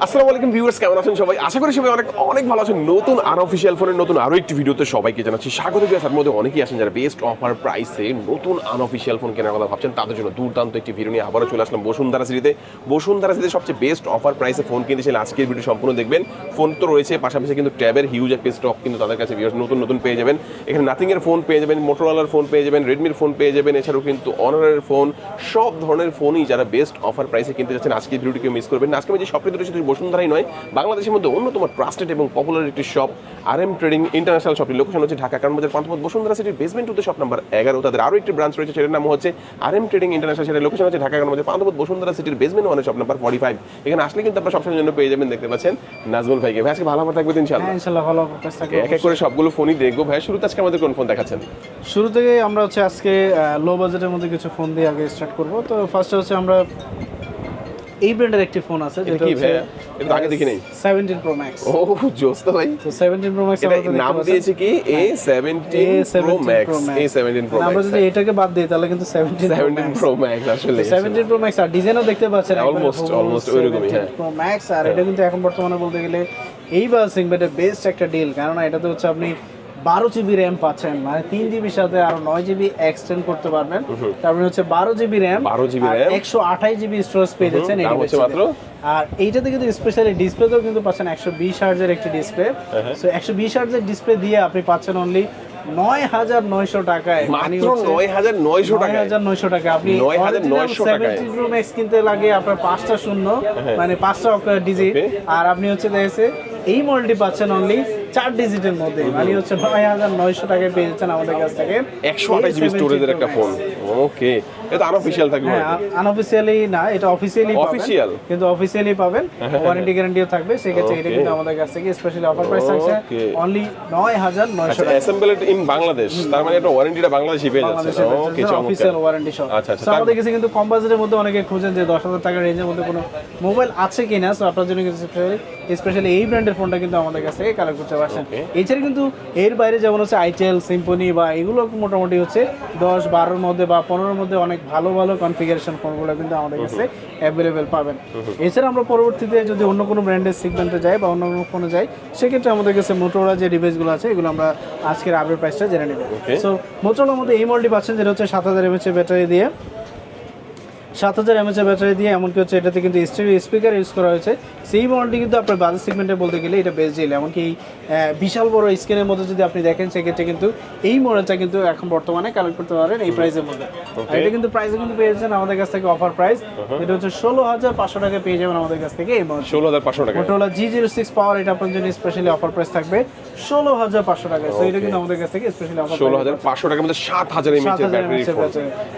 আসসালামু আলাইকুম ভিউয়ার্স, কেমন আছেন সবাই? আশা করি সবাই অনেক অনেক ভালো আছেন। নতুন আনঅফিশিয়াল ফোনের নতুন আরো একটি ভিডিওতে সবাইকে জানাচ্ছি স্বাগত। তার মধ্যে অনেকেই আছেন যারা বেস্ট অফার প্রাইসে নতুন আনঅফিশিয়াল ফোন কেনার কথা ভাবছেন, তাদের জন্য দুর্দান্ত একটি ভিডিও নিয়ে আবারও চলে আসলাম বসুন্ধরা সিটিতে। বসুন্ধরা সিটিতে সবচেয়ে বেস্ট অফার প্রাইসে ফোন কিনতে চাইলে আজকের ভিডিও সম্পূর্ণ দেখবেন। ফোন তো রয়েছে, পাশাপাশি কিন্তু ট্যাবের হিউজ একটা স্টক কিন্তু তাদের কাছে নতুন নতুন পেয়ে যাবেন। এখানে নাথিং এর ফোন পেয়ে যাবেন, মোটরোলার ফোন পেয়ে যাবেন, রেডমির ফোন পেয়ে যাবেন, এছাড়াও কিন্তু অনারের ফোন, সব ধরনের ফোনই যারা বেস্ট অফার প্রাইসে কিনতে যাচ্ছেন আজকের ভিডিওটিকে মিস করবেন না। আজকে আমি যে শপটি রয়েছে শুধু বসুন্ধরাই নয়, বাংলাদেশের মধ্যে অন্যতম ট্রাস্টেড এবং পপুলার একটি শপ RM ট্রেডিং ইন্টারন্যাশনাল শপটির লোকেশন হচ্ছে ঢাকা কারণবাজার পান্থপথ বসুন্ধরা সিটির বেসমেন্ট টুতে শপ নাম্বার 11। তাদের আরও একটি ব্রাঞ্চ রয়েছে, সেটার নাম হচ্ছে RM ট্রেডিং ইন্টারন্যাশনাল, সেটার লোকেশন হচ্ছে ঢাকা কারণবাজার পান্থপথ বসুন্ধরা সিটির বেসমেন্ট 1 শপ নাম্বার 45। এখানে আসলে কিন্তু আপনারা সবসময়ের জন্য পেয়ে যাবেন, দেখতে পাচ্ছেন নাজমুল ভাইকে। ভাই আজকে ভালো ভালো থাকবেন ইনশাআল্লাহ? হ্যাঁ ইনশাআল্লাহ ভালো থাকবে। এক এক করে সবগুলো ফোনই দেখবো। ভাই শুরুতে আজকে আমাদের কোন ফোন দেখাচ্ছেন? শুরু থেকে আমরা হচ্ছে আজকে লো বাজেটের মধ্যে কিছু ফোন দিয়ে আগে স্টার্ট করব। তো ফার্স্টে হচ্ছে আমরা এই ব্র্যান্ডের একটি ফোন আছে যেটা কি হচ্ছে ভাই এটা আগে দেখি নাই। 17 Pro Max। ও জোস তো ভাই। তো 17 Pro Max এটা নাম দিয়েছে কি A17 Pro Max। A17 Pro Max আমরা যদি এটাকে বাদ দিই তাহলে কিন্তু 17 Pro Max আসলে 17 Pro Max আর ডিজাইনও দেখতে পাচ্ছেন অলমোস্ট ওইরকমই। হ্যাঁ Pro Max আর এটা কিন্তু এখন বর্তমানে বলতে গেলে এই বাসিংবেটের বেস্ট একটা ডিল, কারণ এটাতে হচ্ছে আপনি 12 জিবি র্যাম পাচ্ছেন, মানে 3 জিবির সাথে আরো 9 জিবি এক্সটেন্ড করতে পারবেন। তারপরে হচ্ছে 12 জিবি র্যাম, 128 জিবি স্টোরেজ পেয়ে যাচ্ছেন মাত্র। আর এইটাতে কিন্তু স্পেশালি ডিসপ্লেতেও কিন্তু পাচ্ছেন 120 হার্জের একটি ডিসপ্লে। সো 120 হার্জের ডিসপ্লে দিয়ে আপনি পাচ্ছেন অনলি 9900 টাকায়, মাত্র 9900 টাকা। আপনি 9900 টাকায় 17 Pro Max কিনতে লাগে আপনার 5টা শূন্য, মানে 5টা ডিজিট, আর আপনি হচ্ছে দেখেছে এই মডেলটি পাচ্ছেন অনলি 4 ডিজিটের মধ্যে, মানে হচ্ছে 9900 টাকায় পেয়ে যাচ্ছেন আমাদের কাছ থেকে 128 জিবি স্টোরেজের একটা ফোন। ওকে, এটা আনঅফিশিয়াল থাকবে? হ্যাঁ আনঅফিশিয়ালি না, এটা অফিশিয়ালি অফিশিয়াল, কিন্তু অফিশিয়ালি পাবেন, ওয়ারেন্টি গ্যারান্টিও থাকবে। সেক্ষেত্রে এটা কিন্তু আমাদের কাছ থেকে স্পেশালি অফার প্রাইস থাকছে অনলি 9900 টাকা। অ্যাসেম্বলড ইন বাংলাদেশ, তার মানে এটা ওয়ারেন্টিটা বাংলাদেশই পেয়ে যাচ্ছে। ওকে, অফিশিয়াল ওয়ারেন্টি সহ। সো আমাদের কাছে কিন্তু কম বাজেটের মধ্যে অনেকে খুঁজেন যে 10000 টাকার রেঞ্জের মধ্যে কোনো মোবাইল আছে কিনা। সো আপনার জন্য কিন্তু স্পেশালি এই ব্র্যান্ডের ফোনটা কিন্তু আমাদের কাছ থেকে কালেক্ট করতে পারছেন। এছাড়া কিন্তু এর বাইরে যেমন হচ্ছে আইটেল, সিম্ফনি বা এগুলো মোটামুটি হচ্ছে 10, 12 মধ্যে বা 15 মধ্যে অনেক ভালো ভালো কনফিগারেশন ফোনগুলো কিন্তু আমাদের কাছে অ্যাভেলেবেল পাবেন। এছাড়া আমরা পরবর্তীতে যদি অন্য কোনো ব্র্যান্ডের সেগমেন্টে যাই বা অন্য কোনো ফোনে যাই, সেক্ষেত্রে আমাদের কাছে মোটোরোলা যে ডিভাইসগুলো আছে এগুলো আমরা আজকের আপডেট প্রাইসটা জেনে নেব। সো মোটোরোলার মধ্যে এই মডেলটি পাচ্ছেন যেটা হচ্ছে 7000 mAh ব্যাটারি দিয়ে, 7000 mAh ব্যাটারি দিয়ে, এমনকি হচ্ছে এটাতে কিন্তু স্টেরিও স্পিকার ইউজ করা হয়েছে। সেই মডেলটি কিন্তু আপনার বাজেট সেগমেন্টে বলতে গেলে এটা বেস্ট ডিল। এমনকি বিশাল বড় স্ক্রিনের মধ্যে যদি আপনি দেখেন, সেক্ষেত্রে কিন্তু এই মডেলটা কিন্তু এখন বর্তমানে কালেক্ট করতে পারেন এই প্রাইসের মধ্যে। আর এটা কিন্তু প্রাইসে কিন্তু পেয়ে যাচ্ছেন আমাদের কাছ থেকে অফার প্রাইস, এটা হচ্ছে 16500 টাকা পেয়ে যাবেন আমাদের কাছ থেকে এই মডেল 16500 টাকা। মোটোরোলা G06 পাওয়ার, এটা আপনার জন্য স্পেশালি অফার প্রাইস থাকবে 16500 টাকা। সো এটা কিন্তু আমাদের কাছ থেকে স্পেশালি অফার 16500 টাকার মধ্যে 7000 mAh ব্যাটারি ফোন।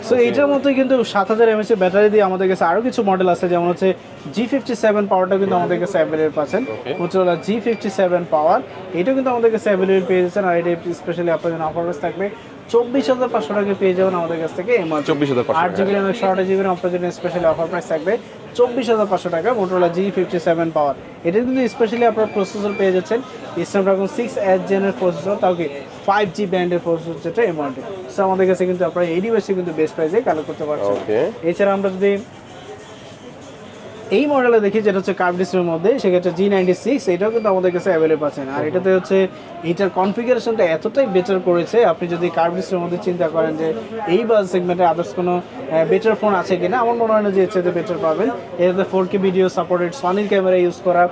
সো এইটার মধ্যেই কিন্তু 7000 mAh ব্যাটারি দিয়ে আমাদের কাছে আরো কিছু মডেল আছে, যেমন হচ্ছে G57 পাওয়ারটা কিন্তু আমাদের কাছে অ্যাভেলেবল পাচ্ছেন। মোটোরোলা G57 পাওয়ার, এটা কিন্তু আমাদের কাছে অ্যাভেলেবল পেয়ে যাচ্ছেন। আর এটা স্পেশালি আপনার জন্য অফার প্রাইস থাকবে 24500 টাকা পেয়ে যাবেন আমাদের কাছ থেকে। 24500 8 জিবি র্যাম 128 জিবি র্যাম আপনার জন্য স্পেশালি অফার প্রাইস থাকবে 24500 টাকা। মোটোরোলা G57 পাওয়ার, এটা কিন্তু স্পেশালি আপনার প্রসেসর পেয়ে যাচ্ছেন স্ন্যাপড্রাগন 6 জেনের প্রসেসর, তাও কি 5G ব্র্যান্ডের প্রসেসর, যেটা এমআরটি। সো আমাদের কাছে কিন্তু আপনারা এই ডিভাইসে কিন্তু বেস্ট প্রাইসে কালেক্ট করতে পারছেন। এছাড়া আমরা যদি এই মডেলে দেখি যেটা হচ্ছে কার্ভ ডিসপ্লের মধ্যে, সেক্ষেত্রে G96, এটাও কিন্তু আমাদের কাছে অ্যাভেলেবল পাচ্ছেন। আর এটাতে হচ্ছে এইটার কনফিগারেশনটা এতটাই বেটার করেছে, আপনি যদি কার্ভ ডিসপ্লের মধ্যে চিন্তা করেন যে এই বাস সেগমেন্টে আদার্স কোনো বেটার ফোন আছে কিনা, আমার মনে হয় না যে এর চেয়ে বেটার পাবেন। এটাতে 4K ভিডিও সাপোর্টেড, সনির ক্যামেরা ইউজ করা,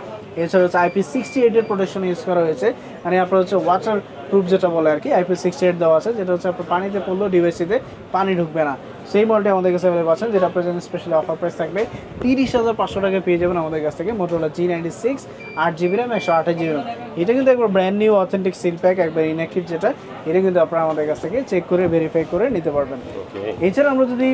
এছাড়া হচ্ছে IP68 এর প্রোটেকশন ইউজ করা হয়েছে। মানে আপনার হচ্ছে ওয়াটার প্রুফ যেটা বলে আর কি, IP68 দেওয়া আছে, যেটা হচ্ছে আপনার পানিতে পড়লেও ডিভাইসটিতে পানি ঢুকবে না। সেই মডেলটি আমাদের কাছে অ্যাভেলেবল আছেন, যেটা আপনার জন্য স্পেশালি অফার প্রাইস থাকবে 30500 টাকা পেয়ে যাবেন আমাদের কাছ থেকে। Motorola G96, 8 GB RAM 128 GB RAM, এটা কিন্তু একবার brand new authentic seal pack, একবার ইনঅ্যাক্টিভ, যেটা এটা কিন্তু আপনারা আমাদের কাছ থেকে চেক করে ভেরিফাই করে নিতে পারবেন। এছাড়া আমরা যদি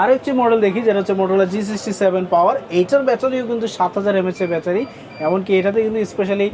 আরেকটি মডেল দেখি যেটা হচ্ছে মোটোরোলা G67 পাওয়ার, এইটার ব্যাটারিও কিন্তু 7000 mAh ব্যাটারি, এমনকি এটাতে কিন্তু স্পেশালি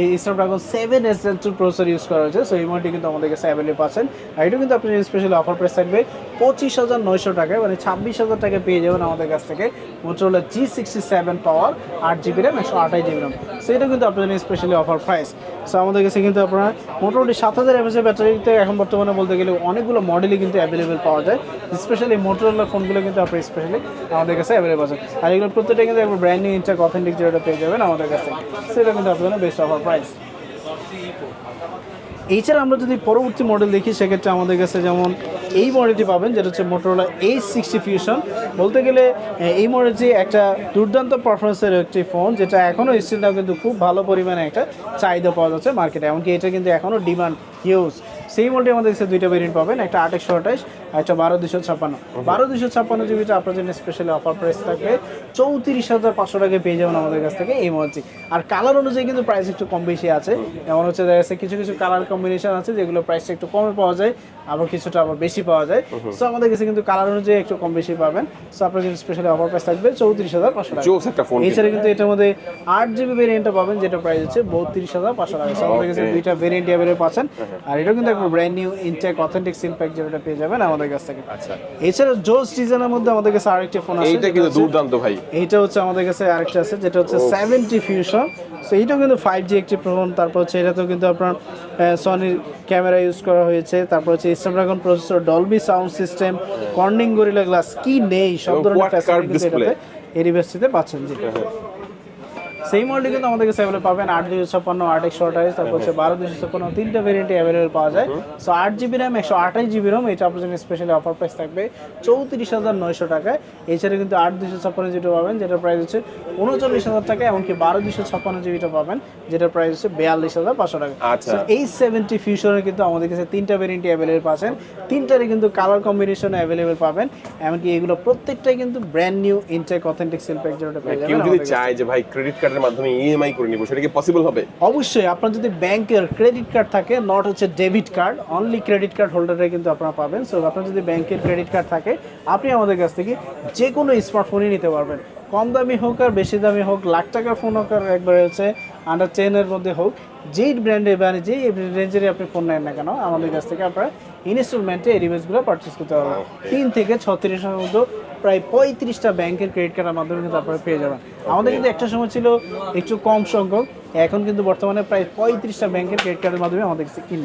এই স্ন্যাপড্রাগন 7 Gen 2 প্রসেসর ইউজ করা হয়েছে। সো এই মডেলটি কিন্তু আমাদের কাছে অ্যাভেলেবল পাচ্ছেন। আর এটা কিন্তু আপনি স্পেশালি অফার প্রাইস থাকবে 25,900 টাকায়, মানে 26,000 টাকায় পেয়ে যাবেন আমাদের কাছ থেকে মোটরোলা G67 পাওয়ার 8GB RAM 128GB RAM। So এটা কিন্তু আপনাদের স্পেশালি অফার প্রাইস। সো আমাদের কাছে কিন্তু আপনারা মোটামুটি 7000 mAh ব্যাটারিতে এখন বর্তমানে বলতে গেলে অনেকগুলো মডেলই কিন্তু অ্যাভেলেবেল পাওয়া যায়। স্পেশালি মোটরোলা ফোনগুলো কিন্তু আপনি স্পেশালি আমাদের কাছে অ্যাভেলেবল আছে। আর এগুলো প্রত্যেকটা কিন্তু একবার ব্র্যান্ড নিউ ইনটেক অথেন্টিক যেটা পেয়ে যাবেন আমাদের কাছে। সেটা কিন্তু আপনাদের বেস্ট অফার প্রাইস। এছাড়া আমরা যদি পরবর্তী মডেল দেখি সেক্ষেত্রে আমাদের কাছে যেমন এই মডেলটি পাবেন, যেটা হচ্ছে মোটরোলা H60 ফিউশন। বলতে গেলে এই মডেলটি একটা দুর্দান্ত পারফরমেন্সের একটি ফোন, যেটা এখনও স্টিলটাও কিন্তু খুব ভালো পরিমাণে একটা চাহিদা পাওয়া যাচ্ছে মার্কেটে, এমনকি এটা কিন্তু এখনও ডিমান্ড হিউজ। সেই মডেলটি আমাদের কাছে দুইটা ভেরিয়েন্ট পাবেন, একটা 8/128 আর একটা 12/256। 12/256 জিবিটা আপনার জন্য স্পেশালি অফার প্রাইস থাকবে 34,500 টাকায় পেয়ে যাবেন আমাদের কাছ থেকে এই মডেলটি। আর কালার অনুযায়ী কিন্তু প্রাইস একটু কম বেশি আছে, যেমন হচ্ছে দেখা যাচ্ছে কিছু কিছু কালার কম্বিনেশন আছে যেগুলো প্রাইসটা একটু কমে পাওয়া যায়, আবার কিছুটা আবার বেশি পাওয়া যায়। সো আমাদের কাছে কিন্তু কালার অনুযায়ী একটু কম বেশি পাবেন। সো আপনার জন্য স্পেশালি অফার প্রাইস থাকবে 34,500 টাকা। জোস একটা ফোন। এছাড়া কিন্তু এটার মধ্যে 8GB ভেরিয়েন্টটা পাবেন, যেটা প্রাইস হচ্ছে 32,500 টাকা। সো আমাদের কাছে দুইটা ভেরিয়েন্ট অ্যাভেলেবল পাচ্ছেন। আর এটা কিন্তু একটা brand new intact authentic seal pack যেটা পেয়ে যাবেন আমাদের কাছ থেকে। আচ্ছা, এছাড়া জোস ডিজাইনের মধ্যে আমাদের কাছে আরেকটি ফোন আছে, এইটা কিন্তু দুর্দান্ত ভাই। এইটা হচ্ছে আমাদের কাছে আরেকটা আছে যেটা হচ্ছে 70 ফিউশন। সো এইটাও কিন্তু 5G একটি ফোন। তারপর হচ্ছে এটাতেও কিন্তু আপনার সনির ক্যামেরা ইউজ করা হয়েছে। তারপর হচ্ছে Snapdragon processor, Dolby sound system, Corning gorilla glass, কি নেই সব ধরনের ফ্যাসিলিটি কিন্তু এটাতে এরিভার্সিতে পাচ্ছেন। জি, সেই মডেলটি কিন্তু আমাদের কাছে অ্যাভেলেবল পাবেন 8/256, 8/128, তারপর হচ্ছে 12/256, তিনটা ভেরিয়েন্টে অ্যাভেলেবল পাওয়া যায়। So 8GB RAM 128GB ROM, এটা আপনার জন্য স্পেশালি অফার প্রাইস থাকবে 34,900 টাকায়। এছাড়া কিন্তু 8/256 জিবিটা পাবেন, যেটা প্রাইস হচ্ছে 39,000 টাকা, এমনকি 12/256 জিবিটা পাবেন, যেটা প্রাইস হচ্ছে 42,500 টাকা। আচ্ছা, এই 70 ফিউশনের কিন্তু আমাদের কাছে তিনটা ভেরিয়েন্টে অ্যাভেলেবল পাচ্ছেন, তিনটারই কিন্তু কালার কম্বিনেশনে অ্যাভেলেবল পাবেন, এমনকি এগুলো প্রত্যেকটাই কিন্তু brand new intact authentic seal pack যেটা পেয়ে যাবেন। কেউ যদি চায় যে ভাই ক্রেডিট কার্ডের মাধ্যমে ইএমআই করে নিব, সেটা কি পসিবল হবে? অবশ্যই। আপনার যদি ব্যাংকের ক্রেডিট কার্ড থাকে, নট হচ্ছে debit card, only credit card হোল্ডারে কিন্তু আপনারা পাবেন। সো আপনার যদি ব্যাংকের ক্রেডিট কার্ড থাকে, আপনি আমাদের কাছ থেকে যে কোনো স্মার্টফোনই নিতে পারবেন, কম দামি হোক আর বেশি দামি হোক, লাখ টাকার ফোন হোক আর একবারে হচ্ছে আন্ডার 10-এর মধ্যে হোক, যেই ব্র্যান্ডের মানে যেই রেঞ্জেরই আপনি ফোন নেন না কেন, আমাদের কাছ থেকে আপনারা ইনস্টলমেন্টে এই ডিভাইসগুলো পারচেস করতে পারবেন। 3 থেকে 36 মতো প্রায় 35টা ব্যাংকের ক্রেডিট কার্ডের মাধ্যমে কিন্তু আপনারা পেয়ে যাবেন। আমাদের কিন্তু একটা সময় ছিল একটু কম সংখ্যক, এখন কিন্তু বর্তমানে প্রায় 35টা ব্যাংকের ক্রেডিট কার্ডের মাধ্যমে আমাদের কাছে কিনবেন।